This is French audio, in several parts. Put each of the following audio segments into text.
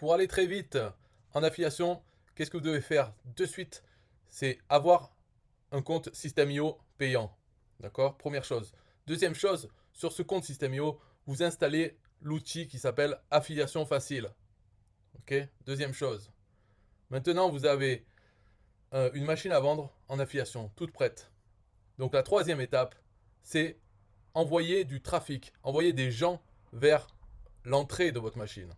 pour aller très vite en affiliation, qu'est-ce que vous devez faire de suite? C'est avoir un compte System.io payant. D'accord? Première chose. Deuxième chose, sur ce compte System.io, vous installez l'outil qui s'appelle Affiliation Facile. Ok? Deuxième chose. Maintenant, vous avez une machine à vendre en affiliation, toute prête. Donc la troisième étape, c'est envoyer du trafic, envoyer des gens vers l'entrée de votre machine.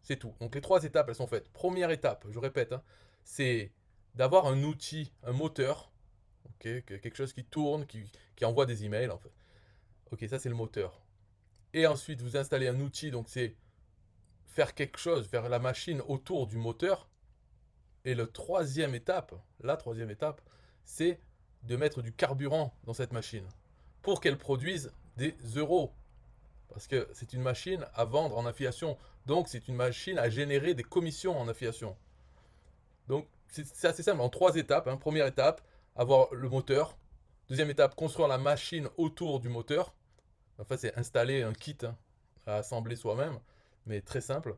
C'est tout. Donc les trois étapes, elles sont faites. Première étape, je répète, hein, c'est d'avoir un outil, un moteur, ok, quelque chose qui tourne, qui envoie des emails en fait. Ok, ça c'est le moteur. Et ensuite, vous installez un outil, donc c'est faire quelque chose, faire la machine autour du moteur. Et la troisième étape, c'est de mettre du carburant dans cette machine pour qu'elle produise des euros. Parce que c'est une machine à vendre en affiliation. Donc c'est une machine à générer des commissions en affiliation. Donc c'est assez simple, en trois étapes, hein. Première étape, avoir le moteur. Deuxième étape, construire la machine autour du moteur. Enfin, c'est installer un kit, hein, à assembler soi-même, mais très simple.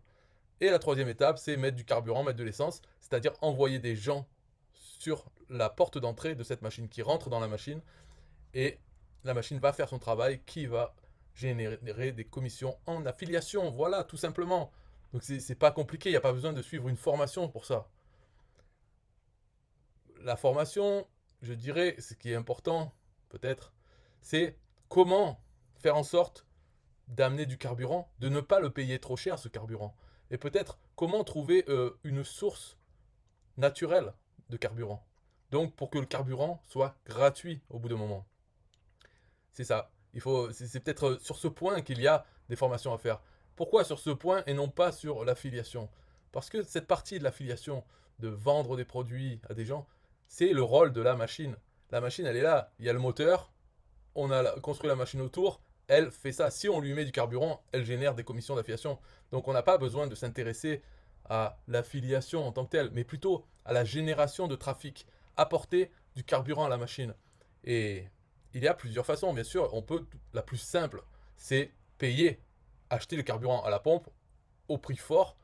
Et la troisième étape, c'est mettre du carburant, mettre de l'essence, c'est-à-dire envoyer des gens sur la porte d'entrée de cette machine qui rentre dans la machine. Et la machine va faire son travail qui va générer des commissions en affiliation. Voilà, tout simplement. Donc c'est pas compliqué, il n'y a pas besoin de suivre une formation pour ça. La formation, je dirais, ce qui est important, peut-être, c'est comment faire en sorte d'amener du carburant, de ne pas le payer trop cher ce carburant. Et peut-être comment trouver une source naturelle de carburant. Donc pour que le carburant soit gratuit au bout d'un moment. C'est ça. C'est peut-être sur ce point qu'il y a des formations à faire. Pourquoi sur ce point et non pas sur l'affiliation? Parce que cette partie de l'affiliation, de vendre des produits à des gens, c'est le rôle de la machine. La machine, elle est là. Il y a le moteur, on a construit la machine autour, elle fait ça. Si on lui met du carburant, elle génère des commissions d'affiliation. Donc on n'a pas besoin de s'intéresser à l'affiliation en tant que telle, mais plutôt à la génération de trafic, apporter du carburant à la machine. Et il y a plusieurs façons, bien sûr. La plus simple, c'est payer, acheter le carburant à la pompe au prix fort,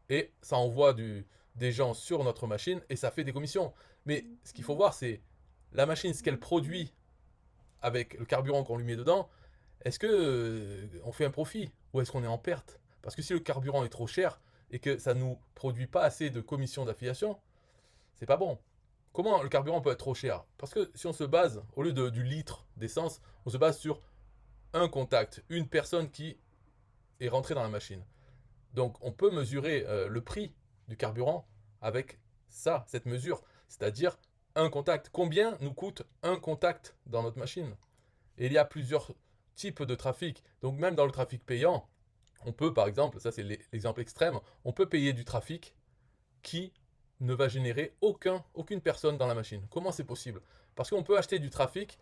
et ça envoie des gens sur notre machine et ça fait des commissions. Mais ce qu'il faut voir, c'est la machine, ce qu'elle produit avec le carburant qu'on lui met dedans. Est-ce que on fait un profit ou est-ce qu'on est en perte? Parce que si le carburant est trop cher et que ça ne nous produit pas assez de commissions d'affiliation, c'est pas bon. Comment le carburant peut être trop cher? Parce que si on se base, au lieu du litre d'essence, on se base sur un contact, une personne qui est rentrée dans la machine. Donc on peut mesurer le prix du carburant avec ça, cette mesure, c'est-à-dire un contact. Combien nous coûte un contact dans notre machine? Et il y a plusieurs types de trafic. Donc même dans le trafic payant, on peut par exemple, ça c'est l'exemple extrême, on peut payer du trafic qui ne va générer aucune personne dans la machine. Comment c'est possible? Parce qu'on peut acheter du trafic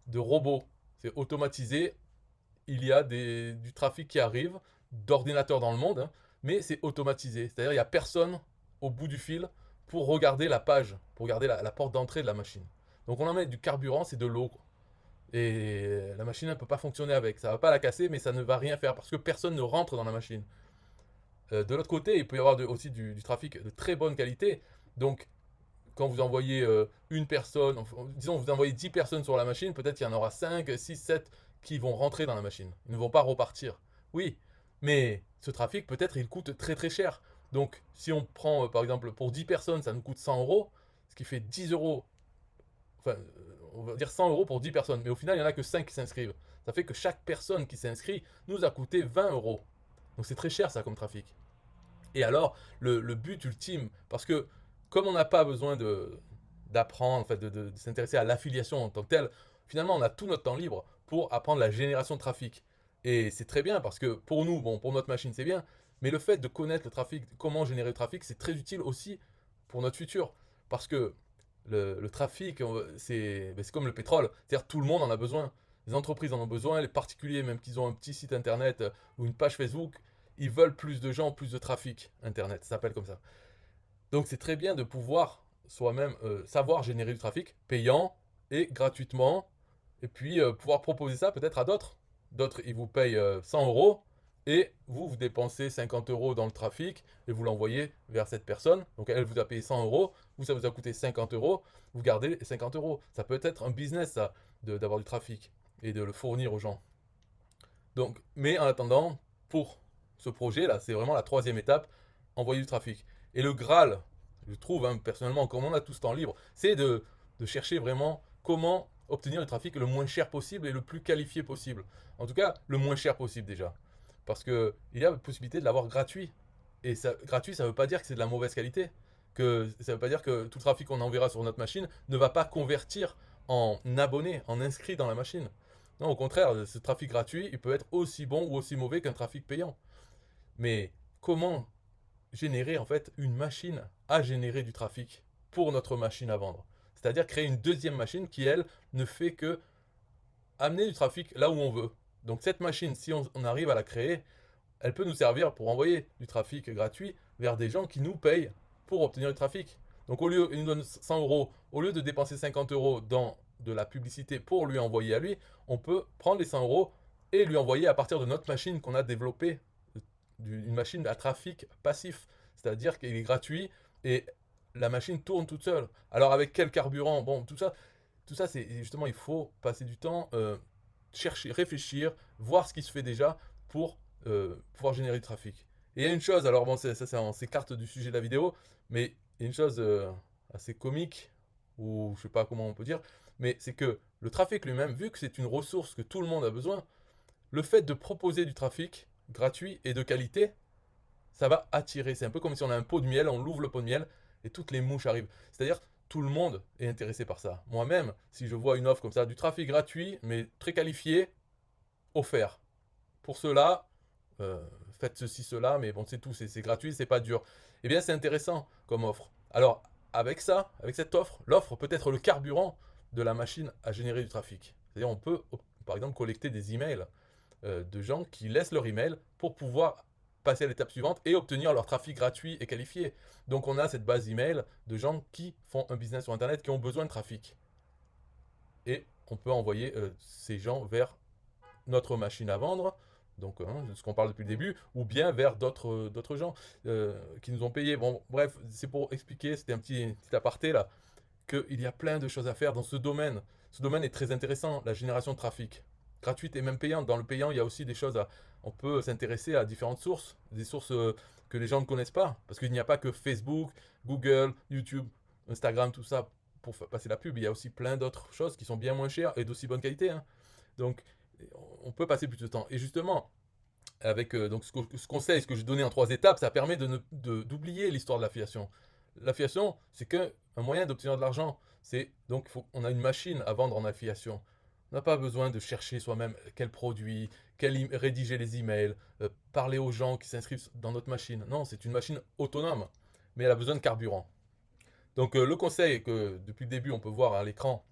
de robots. C'est automatisé. Il y a du trafic qui arrive d'ordinateurs dans le monde, hein, mais c'est automatisé. C'est-à-dire il n'y a personne au bout du fil pour regarder la page, pour regarder la porte d'entrée de la machine. Donc on en met du carburant, c'est de l'eau. Et la machine ne peut pas fonctionner avec. Ça ne va pas la casser, mais ça ne va rien faire parce que personne ne rentre dans la machine. De l'autre côté, il peut y avoir aussi du trafic de très bonne qualité. Donc, quand vous envoyez une personne, disons vous envoyez 10 personnes sur la machine, peut-être qu'il y en aura 5, 6, 7 qui vont rentrer dans la machine. Ils ne vont pas repartir. Oui, mais ce trafic, peut-être, il coûte très très cher. Donc, si on prend, par exemple, pour 10 personnes, ça nous coûte 100 euros, ce qui fait 10 euros, enfin, on va dire 100 euros pour 10 personnes, mais au final, il n'y en a que 5 qui s'inscrivent. Ça fait que chaque personne qui s'inscrit nous a coûté 20 euros. Donc, c'est très cher, ça, comme trafic. Et alors, le but ultime, parce que comme on n'a pas besoin d'apprendre, en fait, de s'intéresser à l'affiliation en tant que telle, finalement, on a tout notre temps libre pour apprendre la génération de trafic. Et c'est très bien parce que pour nous, bon, pour notre machine, c'est bien, mais le fait de connaître le trafic, comment générer le trafic, c'est très utile aussi pour notre futur. Parce que le trafic, c'est comme le pétrole, c'est-à-dire tout le monde en a besoin. Les entreprises en ont besoin, les particuliers, même qu'ils ont un petit site internet ou une page Facebook, ils veulent plus de gens, plus de trafic internet, ça s'appelle comme ça. Donc c'est très bien de pouvoir soi-même savoir générer du trafic payant et gratuitement, et puis pouvoir proposer ça peut-être à d'autres. D'autres, ils vous payent 100 euros, et vous dépensez 50 euros dans le trafic et vous l'envoyez vers cette personne. Donc elle vous a payé 100 euros, vous ça vous a coûté 50 euros, vous gardez les 50 euros. Ça peut être un business ça, d'avoir du trafic et de le fournir aux gens. Donc, mais en attendant, pour ce projet-là, c'est vraiment la troisième étape, envoyer du trafic. Et le Graal, je trouve hein, personnellement, comme on a tout ce temps libre, c'est de chercher vraiment comment obtenir du trafic le moins cher possible et le plus qualifié possible. En tout cas, le moins cher possible déjà. Parce qu'il y a la possibilité de l'avoir gratuit. Et ça, gratuit, ça ne veut pas dire que c'est de la mauvaise qualité. Que, ça ne veut pas dire que tout le trafic qu'on enverra sur notre machine ne va pas convertir en abonnés, en inscrits dans la machine. Non, au contraire, ce trafic gratuit, il peut être aussi bon ou aussi mauvais qu'un trafic payant. Mais comment générer en fait une machine à générer du trafic pour notre machine à vendre? C'est-à-dire créer une deuxième machine qui, elle, ne fait que amener du trafic là où on veut. Donc cette machine, si on arrive à la créer, elle peut nous servir pour envoyer du trafic gratuit vers des gens qui nous payent pour obtenir du trafic. Donc au lieu, il nous donne 100 euros, au lieu de dépenser 50 euros dans de la publicité pour lui envoyer à lui, on peut prendre les 100 euros et lui envoyer à partir de notre machine qu'on a développée, une machine à trafic passif, c'est-à-dire qu'il est gratuit et la machine tourne toute seule. Alors avec quel carburant? Bon, tout ça c'est justement, il faut passer du temps, chercher, réfléchir, voir ce qui se fait déjà pour pouvoir générer du trafic. Et il y a une chose, alors bon, ça on s'écarte du sujet de la vidéo, mais il y a une chose assez comique, ou je sais pas comment on peut dire, mais c'est que le trafic lui-même, vu que c'est une ressource que tout le monde a besoin, le fait de proposer du trafic gratuit et de qualité, ça va attirer. C'est un peu comme si on a un pot de miel, on l'ouvre le pot de miel et toutes les mouches arrivent. C'est-à-dire, tout le monde est intéressé par ça. Moi-même, si je vois une offre comme ça, du trafic gratuit, mais très qualifié, offert. Pour cela, faites ceci, cela, mais bon, c'est tout, c'est gratuit, c'est pas dur. Eh bien, c'est intéressant comme offre. Alors, avec ça, avec cette offre, l'offre peut être le carburant de la machine à générer du trafic. C'est-à-dire, on peut, par exemple, collecter des emails de gens qui laissent leur email pour pouvoir passer à l'étape suivante et obtenir leur trafic gratuit et qualifié. Donc, on a cette base email de gens qui font un business sur Internet, qui ont besoin de trafic. Et on peut envoyer ces gens vers notre machine à vendre, donc ce qu'on parle depuis le début, ou bien vers d'autres gens qui nous ont payé. Bon, bref, c'est pour expliquer, c'était un petit aparté là, qu'il y a plein de choses à faire dans ce domaine. Ce domaine est très intéressant, la génération de trafic, gratuite et même payante. Dans le payant, il y a aussi des choses on peut s'intéresser à différentes sources, des sources que les gens ne connaissent pas, parce qu'il n'y a pas que Facebook, Google, YouTube, Instagram, tout ça pour passer la pub. Il y a aussi plein d'autres choses qui sont bien moins chères et d'aussi bonne qualité, hein. Donc, on peut passer plus de temps. Et justement, avec donc ce conseil, ce que j'ai donné en 3 étapes, ça permet d'oublier l'histoire de l'affiliation. L'affiliation, c'est qu'un moyen d'obtenir de l'argent. Donc on a une machine à vendre en affiliation. On n'a pas besoin de chercher soi-même quel produit, rédiger les emails, parler aux gens qui s'inscrivent dans notre machine. Non, c'est une machine autonome, mais elle a besoin de carburant. Donc le conseil que depuis le début on peut voir à l'écran,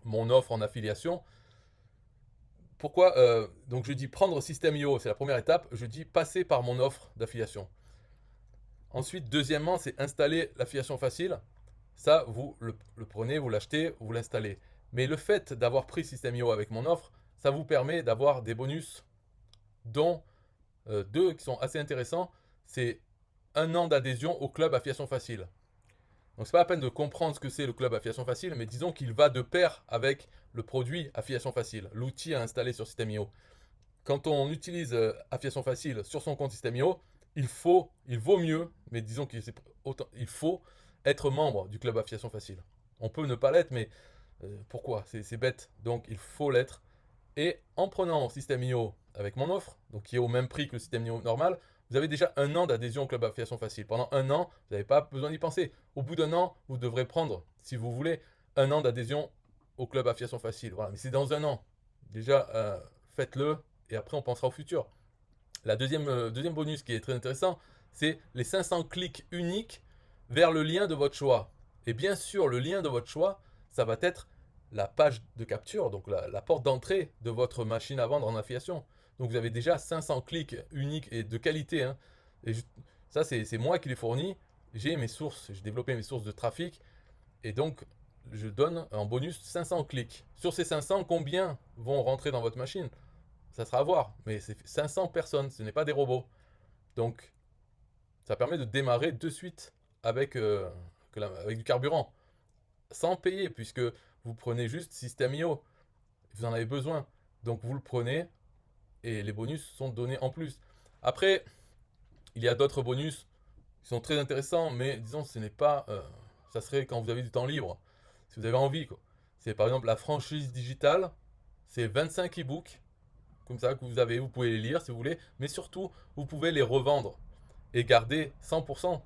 mon offre en affiliation, pourquoi donc je dis prendre System.io, c'est la première étape. Je dis passer par mon offre d'affiliation. Ensuite, deuxièmement, c'est installer l'affiliation facile. Ça, vous le prenez, vous l'achetez, vous l'installez. Mais le fait d'avoir pris System.io avec mon offre, ça vous permet d'avoir des bonus, dont deux qui sont assez intéressants. C'est 1 an d'adhésion au club affiliation facile. Donc c'est pas la peine de comprendre ce que c'est le club affiliation facile, mais disons qu'il va de pair avec le produit affiliation facile, l'outil à installer sur System.io. Quand on utilise affiliation facile sur son compte System.io, il vaut mieux, mais disons qu'il faut être membre du club affiliation facile. On peut ne pas l'être, mais pourquoi? C'est bête. Donc il faut l'être. Et en prenant System.io avec mon offre, donc qui est au même prix que le System.io normal, vous avez déjà 1 an d'adhésion au club affiliation facile. Pendant 1 an, vous n'avez pas besoin d'y penser. Au bout d'1 an, vous devrez prendre, si vous voulez, 1 an d'adhésion au club affiliation facile. Voilà, mais c'est dans 1 an. Déjà, faites-le et après on pensera au futur. La deuxième bonus qui est très intéressant, c'est les 500 clics uniques vers le lien de votre choix. Et bien sûr, le lien de votre choix, ça va être la page de capture, donc la porte d'entrée de votre machine à vendre en affiliation. Donc vous avez déjà 500 clics uniques et de qualité, hein. Et ça, c'est moi qui les fournis. J'ai mes sources, j'ai développé mes sources de trafic. Et donc, je donne en bonus 500 clics. Sur ces 500, combien vont rentrer dans votre machine? ça sera à voir, mais c'est 500 personnes, ce n'est pas des robots. Donc, ça permet de démarrer de suite avec, avec du carburant, sans payer, puisque vous prenez juste System.io, vous en avez besoin. Donc, vous le prenez, et les bonus sont donnés en plus. Après, il y a d'autres bonus qui sont très intéressants, mais disons, ce n'est pas... ça serait quand vous avez du temps libre, si vous avez envie, quoi. C'est par exemple la franchise digitale, c'est 25 e-books, comme ça, que vous pouvez les lire si vous voulez, mais surtout, vous pouvez les revendre et garder 100%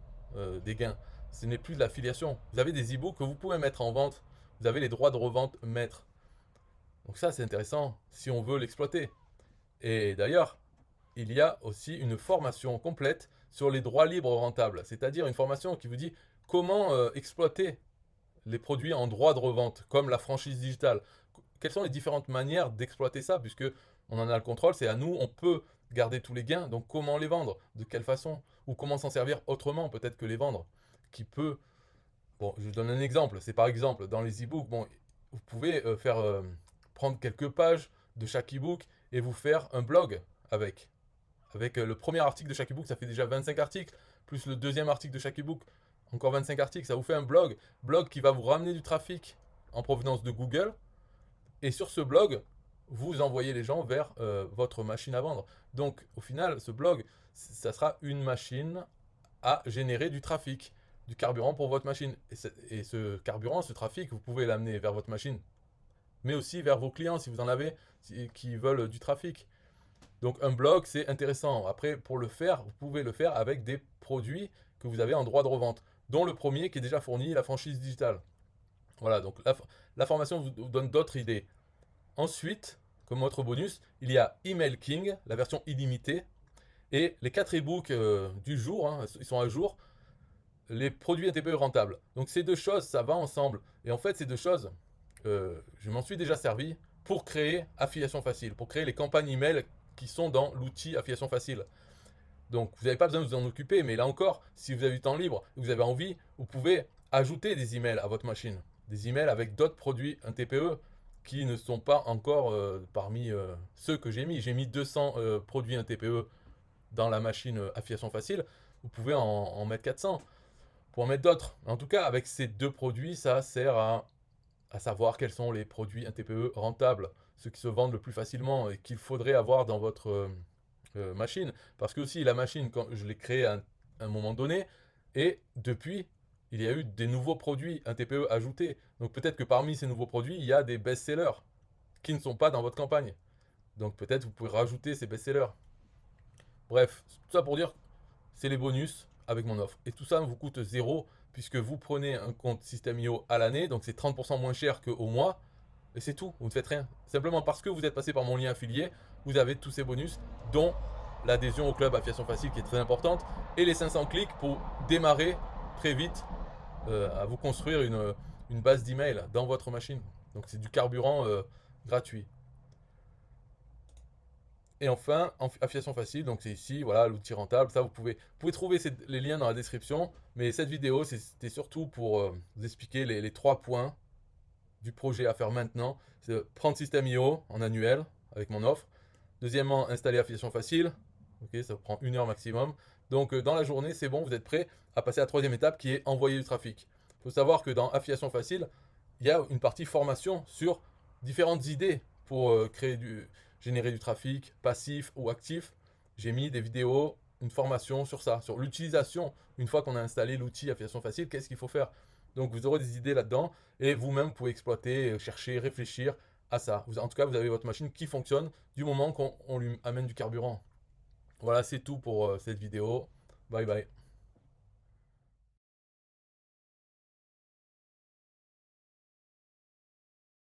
des gains. Ce n'est plus de l'affiliation. Vous avez des e-books que vous pouvez mettre en vente, vous avez les droits de revente maîtres. Donc ça, c'est intéressant si on veut l'exploiter. Et d'ailleurs, il y a aussi une formation complète sur les droits libres rentables, c'est-à-dire une formation qui vous dit comment exploiter les produits en droit de revente, comme la franchise digitale. Quelles sont les différentes manières d'exploiter ça, puisque on en a le contrôle, c'est à nous, on peut garder tous les gains, donc comment les vendre, de quelle façon, ou comment s'en servir autrement, peut-être que les vendre, qui peut... Bon, je vous donne un exemple, c'est par exemple, dans les e-books, bon, vous pouvez prendre quelques pages de chaque e-book et vous faire un blog avec. Avec le premier article de chaque e-book, ça fait déjà 25 articles, plus le deuxième article de chaque e-book, encore 25 articles, ça vous fait un blog. Blog qui va vous ramener du trafic en provenance de Google. Et sur ce blog, vous envoyez les gens vers votre machine à vendre. Donc au final, ce blog, ça sera une machine à générer du trafic, du carburant pour votre machine. Et ce carburant, ce trafic, vous pouvez l'amener vers votre machine, mais aussi vers vos clients si vous en avez qui veulent du trafic. Donc un blog, c'est intéressant. Après, pour le faire, vous pouvez le faire avec des produits que vous avez en droit de revente, dont le premier qui est déjà fourni, la franchise digitale. Voilà, donc la formation vous donne d'autres idées. Ensuite, comme autre bonus, il y a Email King, la version illimitée, et les 4 e-books du jour, hein, ils sont à jour, les produits NTPE rentables. Donc ces deux choses, ça va ensemble. Et en fait, ces deux choses, je m'en suis déjà servi pour créer Affiliation Facile, pour créer les campagnes email qui sont dans l'outil Affiliation Facile. Donc vous n'avez pas besoin de vous en occuper, mais là encore, si vous avez du temps libre, vous avez envie, vous pouvez ajouter des emails à votre machine. Des emails avec d'autres produits, un TPE, qui ne sont pas encore parmi ceux que j'ai mis. J'ai mis 200 produits, un TPE dans la machine Affiliation Facile. Vous pouvez en mettre 400 pour en mettre d'autres. En tout cas, avec ces deux produits, ça sert à savoir quels sont les produits, un TPE rentables, ceux qui se vendent le plus facilement et qu'il faudrait avoir dans votre machine. Parce que aussi, la machine, quand je l'ai créée à un moment donné, et depuis, il y a eu des nouveaux produits, un TPE ajouté. Donc peut-être que parmi ces nouveaux produits, il y a des best-sellers qui ne sont pas dans votre campagne. Donc peut-être vous pouvez rajouter ces best-sellers. Bref, tout ça pour dire, c'est les bonus avec mon offre. Et tout ça vous coûte zéro, puisque vous prenez un compte System.io à l'année, donc c'est 30% moins cher qu'au mois, et c'est tout, vous ne faites rien. Simplement parce que vous êtes passé par mon lien affilié, vous avez tous ces bonus, dont l'adhésion au club Affiliation Facile qui est très importante, et les 500 clics pour démarrer très vite à vous construire une base d'email dans votre machine. Donc c'est du carburant gratuit. Et enfin, Affiliation Facile, donc c'est ici, voilà, l'outil rentable. Ça, vous pouvez trouver les liens dans la description. Mais cette vidéo, c'était surtout pour vous expliquer les 3 points du projet à faire maintenant. C'est prendre System.io en annuel avec mon offre. Deuxièmement, installer Affiliation Facile. Ok, ça prend 1 heure maximum. Donc dans la journée, c'est bon, vous êtes prêt à passer à la troisième étape qui est envoyer du trafic. Il faut savoir que dans Affiliation Facile, il y a une partie formation sur différentes idées pour générer du trafic passif ou actif. J'ai mis des vidéos, une formation sur ça, sur l'utilisation. Une fois qu'on a installé l'outil Affiliation Facile, qu'est-ce qu'il faut faire? Donc vous aurez des idées là-dedans et vous-même vous pouvez exploiter, chercher, réfléchir à ça. En tout cas, vous avez votre machine qui fonctionne du moment qu'on lui amène du carburant. Voilà, c'est tout pour cette vidéo. Bye bye.